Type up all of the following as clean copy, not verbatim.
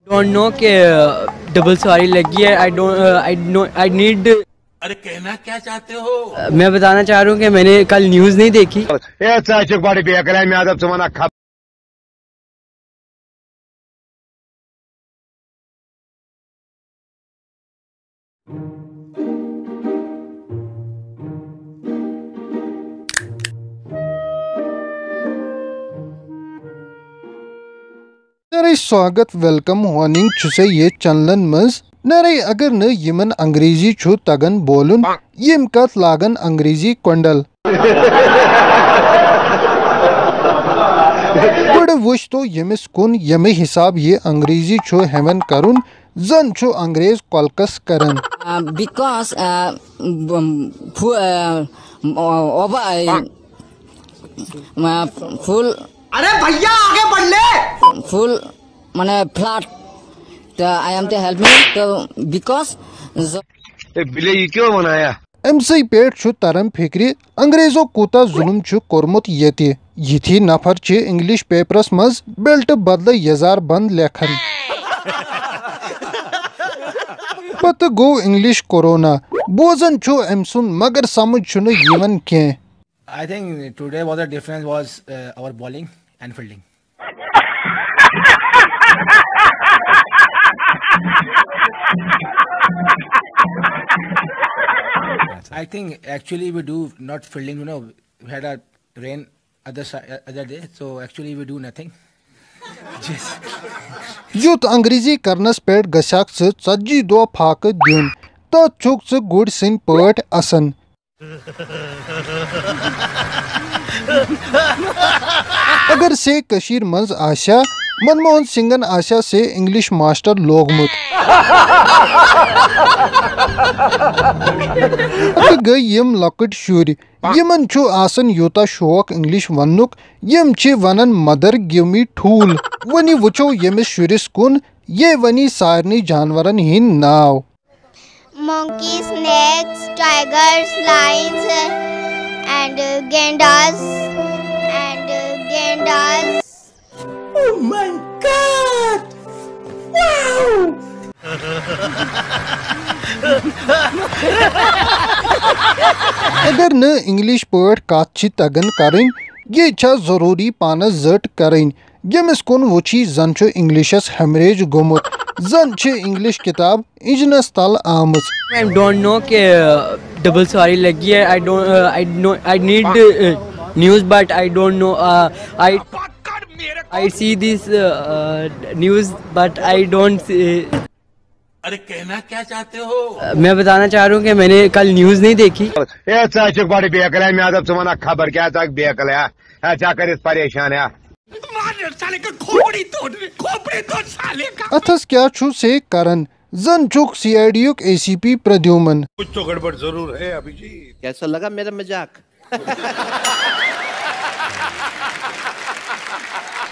Don't know के double सवारी लगी है। I need. अरे कहना क्या चाहते हो? मैं बताना चाह रहा हूँ कि मैंने कल न्यूज़ नहीं देखी। स्वागत वेलकम वार्निंग छुसे ये चैनलन मज नरे अगर न यमन अंग्रेजी छु तगन बोलुन यम कत लागन अंग्रेजी कोंडल बड़ वुश तो यमिस कुन यमे हिसाब ये अंग्रेजी छु हेवन करुन जन छु अंग्रेज कॉलकस करन because full अरे भैया आगे बढ़ ले full माने flat तो I am to help me तो because बिले ये क्यों बनाया? एमसी पेट छु तरम फिक्री अंग्रेजो कोता जुलुम छु कोरमुत येति यथी नफर छु इंग्लिश पेपर्स मज बेल्ट बदल यजार बंद लेखन पत गो इंग्लिश कोरोना बोजन छु एमसुन मगर समझ छु न यवन के I think today was the difference was our bowling and fielding. I think actually we do not fielding. You know, we had a rain other day, so actually we do nothing. युत अंग्रेजी करनस पेट गशाक से सज्जी दो फाक दिन तो चुक से good सिन पट असन अगर से कशीर मंज आशा मनमोहन सिंगन आशा से इंग्लिश मास्टर लोगमुत गई यम लकट शुर यमन छु आसन योता शौक इंग्लिश वनुक यम छि वनन मदर गिव मी ठूल वनी वुचो यमिस शुरिस कुन ये वनी सारनी जानवरन हिन नाव monkeys, snakes, tigers, lions, and genders. Oh my God! Wow! अगर न इंग्लिश पढ़ काची तगन करें ये छा जरूरी पानस जट करें यमिस कुन वुची जन छु इंग्लिशस हमरेज गोमुत जन छु इंग्लिश किताब इजनस तल आमज आई डोंट नो के डबल सवारी लगी है। I need news but I don't know. I see this news but I don't. अरे कहना क्या चाहते हो? मैं बताना चाह रहा हूँ कि मैंने कल न्यूज़ नहीं देखी। खबर क्या परेशान है अथस क्या छु से करन जन चुक सीआईडी एसीपी प्रद्युमन कुछ तो गड़बड़ जरूर है अभी जी। कैसा लगा मेरा मजाक?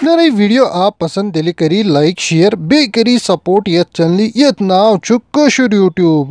नई वीडियो आप पसंद दिली करी लाइक शेयर बे करी सपोर्ट यत चैनल यत नाव छु कशुर यूट्यूब।